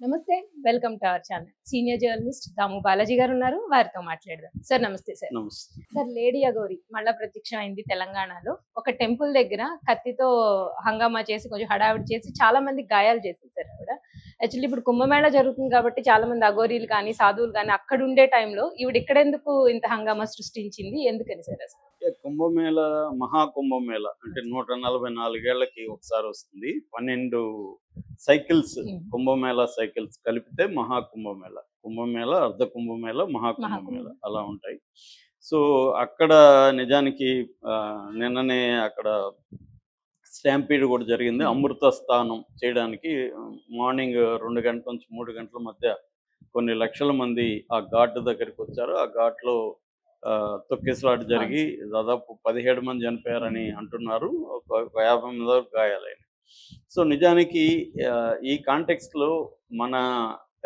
నమస్తే. Welcome to our channel. Senior journalist Damu Balaji గారు ఉన్నారు. వారితో మాట్లాడదాం. సార్ నమస్తే సార్. నమస్తే. సార్ లేడీ అఘోరి మళ్ళా ప్రత్యక్షమైంది తెలంగాణలో. ఒక టెంపుల్ దగ్గర కత్తితో హంగామా చేసి కొంచెం హడావిడి చేసి చాలా మందికి గాయాలు చేసింది సార్ ఆవిడ. యాక్చువల్లీ ఇప్పుడు కుంభమేళా జరుగుతుంది కాబట్టి చాలా మంది అఘోరీలు కానీ, సాధువులు కానీ అక్కడ ఉండే టైంలో ఈవిడ ఇక్కడెందుకు ఇంత హంగామా సృష్టించింది? ఎందుకని సార్ అసలు? కుంభమేళ, మహాకుంభమేళ అంటే 144 ఏళ్లకి ఒకసారి వస్తుంది. 12 సైకిల్స్, కుంభమేళ సైకిల్స్ కలిపితే మహాకుంభమేళ. కుంభమేళ, అర్ధ కుంభమేళ, మహాకుంభమేళ అలా ఉంటాయి. సో అక్కడ నిజానికి నిన్ననే అక్కడ స్టాంపీడ్ కూడా జరిగింది. అమృత స్థానం చేయడానికి మార్నింగ్ 2 గంటల నుంచి 3 గంటల మధ్య కొన్ని లక్షల మంది ఆ ఘాట్ దగ్గరికి వచ్చారు. ఆ ఘాట్లో తొక్కిసలాట జరిగి దాదాపు 17 మంది చనిపోయారని అంటున్నారు. ఒక 50 మంది వరకు గాయాలైనవి. సో నిజానికి ఈ కాంటెక్స్ట్లో మన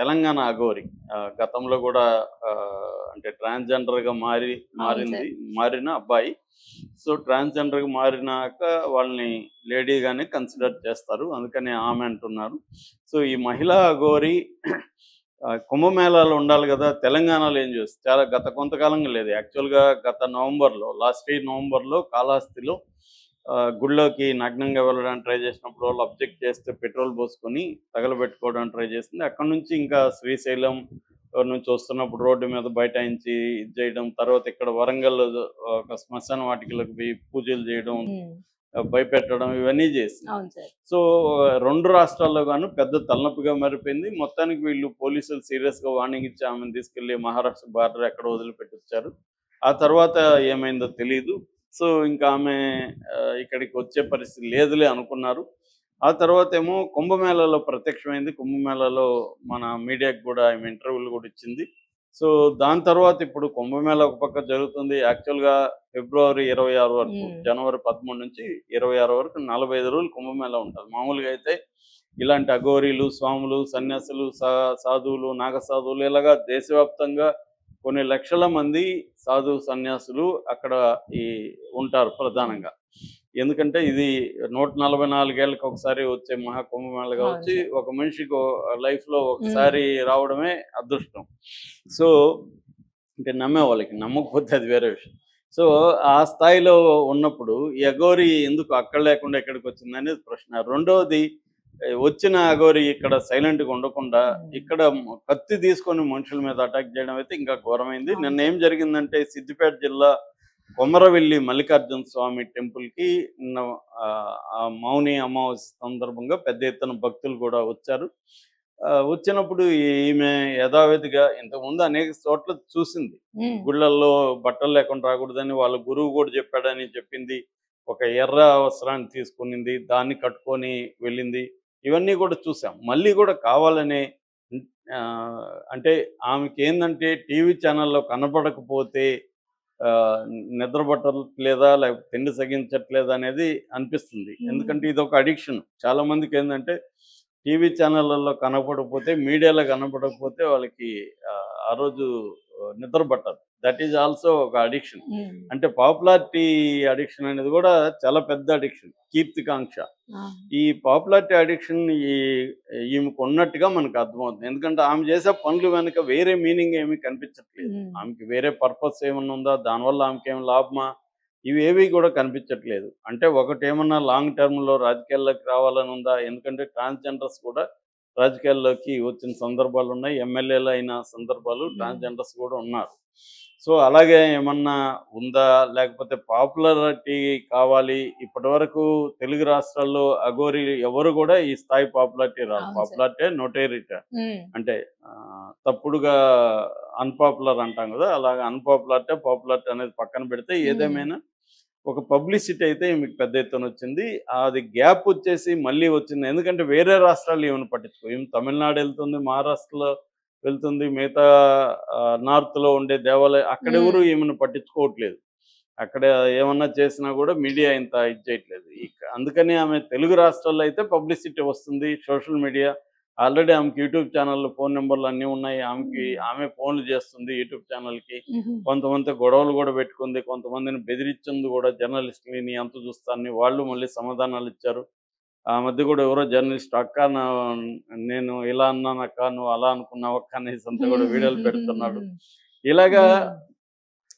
తెలంగాణ అఘోరి గతంలో కూడా అంటే ట్రాన్స్జెండర్గా మారిన అబ్బాయి. సో ట్రాన్స్జెండర్గా మారినాక వాళ్ళని లేడీగానే కన్సిడర్ చేస్తారు, అందుకని ఆమె అంటున్నారు. సో ఈ మహిళా అఘోరి కుంభమేళాలో ఉండాలి కదా, తెలంగాణలో ఏం చేస్తుంది? చాలా గత కొంతకాలంగా లేదు. యాక్చువల్గా గత నవంబర్లో, లాస్ట్ ఇయర్ నవంబర్లో కాళహస్తిలో గుళ్ళోకి నగ్నంగా వెళ్ళడానికి ట్రై చేసినప్పుడు వాళ్ళు అబ్జెక్ట్ చేస్తే పెట్రోల్ పోసుకొని తగలబెట్టుకోవడానికి ట్రై చేస్తుంది. అక్కడ నుంచి ఇంకా శ్రీశైలం నుంచి వస్తున్నప్పుడు రోడ్డు మీద బైఠాయించి ఇది చేయడం, తర్వాత ఇక్కడ వరంగల్ ఒక శ్మశాన వాటికలకు పోయి పూజలు చేయడం, భయపెట్టడం, ఇవన్నీ చేసింది. సో 2 రాష్ట్రాల్లో గాను పెద్ద తలనొప్పిగా మారిపోయింది. మొత్తానికి వీళ్ళు పోలీసులు సీరియస్గా వార్నింగ్ ఇచ్చి ఆమెను తీసుకెళ్లి మహారాష్ట్ర బార్డర్ ఎక్కడ వదిలిపెట్టొచ్చారు. ఆ తర్వాత ఏమైందో తెలీదు. సో ఇంకా ఆమె ఇక్కడికి వచ్చే పరిస్థితి లేదులే అనుకున్నారు. ఆ తర్వాత ఏమో కుంభమేళాలో ప్రత్యక్షమైంది. కుంభమేళాలో మన మీడియాకి కూడా ఆమె ఇంటర్వ్యూలు కూడా ఇచ్చింది. సో దాని తర్వాత ఇప్పుడు కుంభమేళా ఒక పక్క జరుగుతుంది. యాక్చువల్గా ఫిబ్రవరి 26 వరకు, జనవరి 13 నుంచి 26 వరకు 45 రోజులు కుంభమేళా ఉంటుంది. మామూలుగా అయితే ఇలాంటి అఘోరీలు, స్వాములు, సన్యాసులు, సాధువులు, నాగసాధువులు ఇలాగా దేశవ్యాప్తంగా కొన్ని లక్షల మంది సాధు సన్యాసులు అక్కడ ఉంటారు ప్రధానంగా. ఎందుకంటే ఇది 144 ఏళ్ళకి ఒకసారి వచ్చే మహాకుంభమేళగా వచ్చి ఒక మనిషికి లైఫ్లో ఒకసారి రావడమే అదృష్టం. సో అంటే నమ్మే వాళ్ళకి, నమ్మకపోతే అది వేరే విషయం. సో ఆ స్థాయిలో ఉన్నప్పుడు ఈ అఘోరి ఎందుకు అక్కడ లేకుండా ఎక్కడికి వచ్చింది అనేది ప్రశ్న. రెండవది, వచ్చిన అఘోరి ఇక్కడ సైలెంట్గా ఉండకుండా ఇక్కడ కత్తి తీసుకొని మనుషుల మీద అటాక్ చేయడం అయితే ఇంకా ఘోరమైంది. నిన్న ఏం జరిగిందంటే సిద్దిపేట జిల్లా కొమరవెల్లి మల్లికార్జున స్వామి టెంపుల్కి నిన్న మౌని అమావాస్య సందర్భంగా పెద్ద ఎత్తున భక్తులు కూడా వచ్చారు. వచ్చినప్పుడు ఈమె యథావిధిగా ఇంతకుముందు అనేక చోట్ల చూసింది, గుళ్ళల్లో బట్టలు లేకుండా రాకూడదని వాళ్ళ గురువు కూడా చెప్పాడని చెప్పింది. ఒక ఎర్ర వస్త్రాన్ని తీసుకునింది, దాన్ని కట్టుకొని వెళ్ళింది. ఇవన్నీ కూడా చూసాం. మళ్ళీ కూడా కావాలనే అంటే ఆమెకి ఏంటంటే టీవీ ఛానల్లో కనపడకపోతే నిద్ర పట్టట్లేదా, లేకపోతే తిండి సగించట్లేదా అనేది అనిపిస్తుంది. ఎందుకంటే ఇది ఒక అడిక్షన్. చాలా మందికి ఏంటంటే టీవీ ఛానళ్ళల్లో కనపడకపోతే, మీడియాలో కనపడకపోతే వాళ్ళకి ఆ రోజు నిద్ర పట్టదు. దట్ ఈజ్ ఆల్సో ఒక అడిక్షన్. అంటే పాపులారిటీ అడిక్షన్ అనేది కూడా చాలా పెద్ద అడిక్షన్, కీర్తికాంక్ష. ఈ పాపులారిటీ అడిక్షన్ ఈమెకు ఉన్నట్టుగా మనకు అర్థమవుతుంది. ఎందుకంటే ఆమె చేసే పనులు వెనుక వేరే మీనింగ్ ఏమీ కనిపించట్లేదు. ఆమెకి వేరే పర్పస్ ఏమన్నా ఉందా, దానివల్ల ఆమెకి ఏమి లాభమా, ఇవేవి కూడా కనిపించట్లేదు. అంటే ఒకటేమన్నా లాంగ్ టర్మ్లో రాజకీయాల్లోకి రావాలని ఉందా? ఎందుకంటే ట్రాన్స్జెండర్స్ కూడా రాజకీయాల్లోకి వచ్చిన సందర్భాలు ఉన్నాయి. ఎమ్మెల్యేలు అయిన సందర్భాలు ట్రాన్స్జెండర్స్ కూడా ఉన్నారు. సో అలాగే ఏమన్నా ఉందా, లేకపోతే పాపులారిటీ కావాలి? ఇప్పటి వరకు తెలుగు రాష్ట్రాల్లో అఘోరి ఎవరు కూడా ఈ స్థాయి పాపులారిటీ రాదు. పాపులారిటీ నోటేరిటీ అంటే తప్పుడుగా అన్పాపులర్ అంటాం కదా, అలాగే అన్పాపులారిటీ పాపులారిటీ అనేది పక్కన పెడితే ఏదేమైనా ఒక పబ్లిసిటీ అయితే మీకు పెద్ద ఎత్తున వచ్చింది. అది గ్యాప్ వచ్చేసి మళ్ళీ వచ్చింది. ఎందుకంటే వేరే రాష్ట్రాలు ఏమైనా పట్టించుకో, ఏమి తమిళనాడు వెళ్తుంది, మహారాష్ట్రలో వెళ్తుంది, మిగతా నార్త్లో ఉండే దేవాలయం అక్కడెవరు ఏమైనా పట్టించుకోవట్లేదు. అక్కడ ఏమన్నా చేసినా కూడా మీడియా ఇంత ఇది చేయట్లేదు. అందుకని ఆమె తెలుగు రాష్ట్రాల్లో అయితే పబ్లిసిటీ వస్తుంది. సోషల్ మీడియా ఆల్రెడీ ఆమెకి యూట్యూబ్ ఛానళ్ళు, ఫోన్ నెంబర్లు అన్నీ ఉన్నాయి. ఆమె ఫోన్లు చేస్తుంది యూట్యూబ్ ఛానల్కి. కొంతమంది గొడవలు కూడా పెట్టుకుంది, కొంతమందిని బెదిరించింది కూడా. జర్నలిస్టుని నీ అంత చూస్తానని వాళ్ళు మళ్ళీ సమాధానాలు ఇచ్చారు. ఆ మధ్య కూడా ఎవరో జర్నలిస్ట్ అక్క నేను ఇలా అన్నాను అక్క, నువ్వు అలా అనుకున్నావు అక్క అనేసి అంతా కూడా వీడియోలు పెడుతున్నాడు. ఇలాగా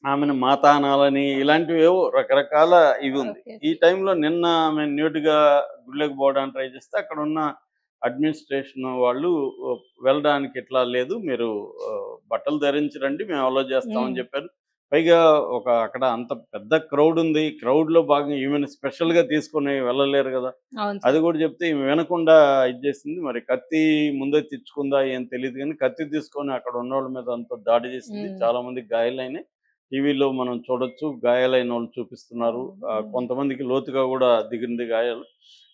ఆమెను మాత అనాలని ఇలాంటివి ఏవో రకరకాల ఇవి ఉంది. ఓకే. ఈ టైంలో నిన్న ఆమె న్యూట్‌గా గుడిలోకి పోవడానికి ట్రై చేస్తే అక్కడున్న అడ్మినిస్ట్రేషన్ వాళ్ళు వెళ్ళడానికి ఇట్లా లేదు. మీరు బట్టలు ధరించి రండి. మేము అలో చేస్తామని చెప్పారు. పైగా అక్కడ అంత పెద్ద క్రౌడ్ ఉంది. క్రౌడ్‌లో భాగంగా ఈమెను స్పెషల్‌గా తీసుకొని వెళ్ళలేరు గదా! అవును అది సార్. కూడా చెప్తే ఈమె వినకుండా ఇది చేసింది. మరి కత్తి ముందే తెచ్చుకుందా ఏం తెలీదు గానీ, కత్తి తీసుకొని అక్కడ ఉన్నోళ్ళ మీద అంతా దాడి చేసింది. చాలా మందికి గాయాలయినాయి. టీవీలో మనం చూడొచ్చు. గాయాలైనోళ్ళు చూపిస్తున్నారు. కొంతమందికి లోతుగా గూడా దిగింది గాయాలు.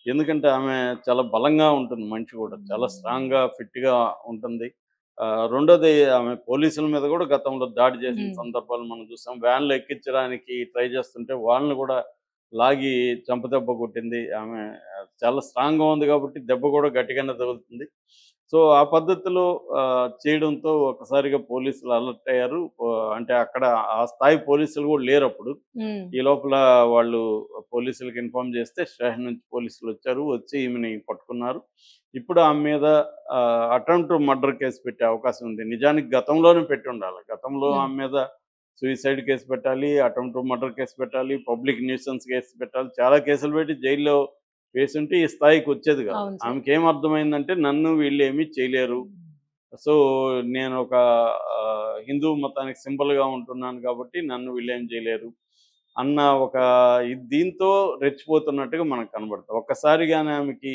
ఎందుకంటే ఆమె చాలా బలంగా ఉంటుంది మనిషి గూడా. చాలా స్ట్రాంగ్‌గా, ఫిట్‌గా ఉంటుంది. రెండోది ఆమె పోలీసుల మీద గూడా గతంలో దాడి చేసిన సందర్భాలు మనం చూసాం. వ్యాన్‌లో ఎక్కించడానికి ట్రై చేస్తుంటే వాళ్ళని గూడా లాగి చెంపదెబ్బ కొట్టింది. ఆమె చాలా స్ట్రాంగ్‌గా ఉంది కాబట్టి దెబ్బ గూడా గట్టిగానే తగులుతుంది. సో, ఆ పద్ధతిలో చేయడంతో ఒక్కసారిగా పోలీసులు అలర్ట్ అయ్యారు. అంటే అక్కడ ఆ స్థాయి పోలీసులు గూడా లేరప్పుడు. ఈ లోపల వాళ్ళు పోలీసులకి ఇన్ఫార్మ్ చేస్తే స్టేషన్ నుంచి పోలీసులొచ్చారు. వచ్చి ఈమెని పట్టుకున్నారు. ఇప్పుడు ఆమె మీద అటెంప్ట్ మర్డర్ కేసు పెట్టే అవకాశం ఉంది. నిజానికి గతంలోనే పెట్టుండాలి. గతంలో ఆమె మీద సూసైడ్ కేసు పెట్టాలి, అటెంప్ట్ మర్డర్ కేసు పెట్టాలి, పబ్లిక్ న్యూసెన్స్ కేసు పెట్టాలి. చాలా కేసులు పెట్టి జైల్లో వేసుంటే ఈ స్థాయికి వచ్చేది కాదు. అవును సార్. ఆమెకేం అర్థమైందంటే నన్ను వీళ్ళేమీ చేయలేరు. సో, నేను ఒక హిందూ మతానికి సింబల్‌గా ఉంటున్నాను కాబట్టి నన్ను వీళ్ళేం చేయలేరు అన్న ఒక దీంతో రెచ్చిపోతున్నట్టుగా మనకు కనబడుతుంది. ఒక్కసారిగానే ఆమెకి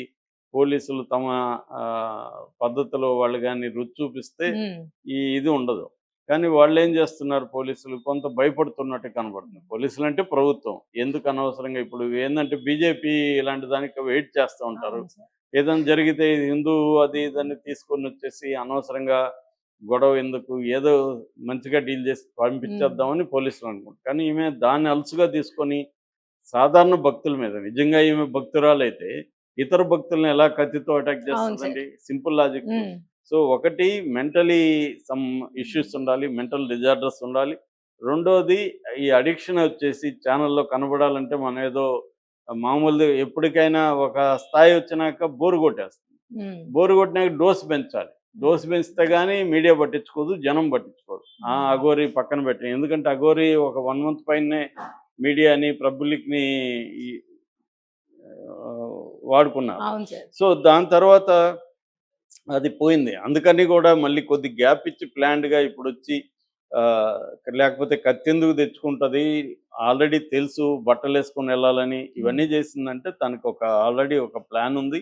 పోలీసులు తమ పద్ధతిలో వాళ్ళు గాని రుచి చూపిస్తే ఇది ఉండదు. కానీ వాళ్ళేం చేస్తున్నారు పోలీసులు కొంత భయపడుతున్నట్టు కనబడుతుంది. పోలీసులంటే ప్రభుత్వం. ఎందుకు అనవసరంగా ఇప్పుడు ఏందంటే బీజేపీ ఇలాంటి దానికి వెయిట్ చేస్తూ ఉంటారు. అవును సార్. ఏదైనా జరిగితే ఇది హిందూ అది ఇదని తీసుకొనొచ్చేసి అనవసరంగా గొడవ ఎందుకు, ఏదో మంచిగా డీల్ చేసి పంపించేద్దామని పోలీసులు అనుకుంటారు. కానీ ఈమె దాన్ని అలుసుగా తీసుకొని సాధారణ భక్తుల మీద నిజంగా ఈమె భక్తురాలైతే ఇతర భక్తుల్ని ఎలా కత్తితో అటాక్ అవును సార్. చేస్తదండి? Simple logic. సో, ఒకటి మెంటలీ సమ్ ఇష్యూస్ ఉండాలి. మెంటల్ డిజార్డర్స్ ఉండాలి. రెండోది ఈ అడిక్షన్ వచ్చేసి ఛానెల్‌లో కనబడాలంటే మనం ఏదో మామూలుది ఎప్పటికైనా ఒక స్థాయి వచ్చినాక బోర్ కొట్టేస్తుంది. బోర్ కొట్టినాక డోస్ పెంచాలి. డోస్ పెంచితే గాని మీడియా పట్టించుకోదు. జనం పట్టించుకోరు. అఘోరి పక్కన పెట్టి. ఎందుకంటే అఘోరి ఒక 1 మంత్ పైనే మీడియాని, పబ్లిక్‌ని ఈ వాడుకున్నారు. అవును సార్. సో, దాని తర్వాత అది పోయింది. అందుకని గూడా మళ్ళీ కొద్ది గ్యాప్ ఇచ్చి ప్లాన్డ్‌గా ఇప్పుడొచ్చి లేకపోతే కత్తెందుకు తెచ్చుకుంటది? ఆల్రెడీ తెలుసు బట్టలేసుకొని ఎళ్ళాలని. ఇవన్నీ చేసిందంటే తనకొక ఆల్రెడీ ఒక ప్లాన్ ఉంది.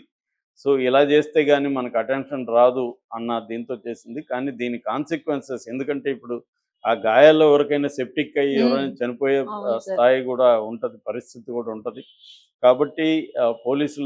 సో, ఇలా చేస్తే గాని మనకు అటెన్షన్ రాదు అన్న దీంతో చేసింది. కానీ దీని కాన్సిక్వెన్సెస్ ఎందుకంటే ఇప్పుడు ఆ గాయాల్లో ఎవరికైనా సెప్టిక్ అయ్యి ఎవరైనా చనిపోయే అవును సార్. స్థాయి గూడా ఉంటది. పరిస్థితి గూడా ఉంటది. కాబట్టి పోలీసులు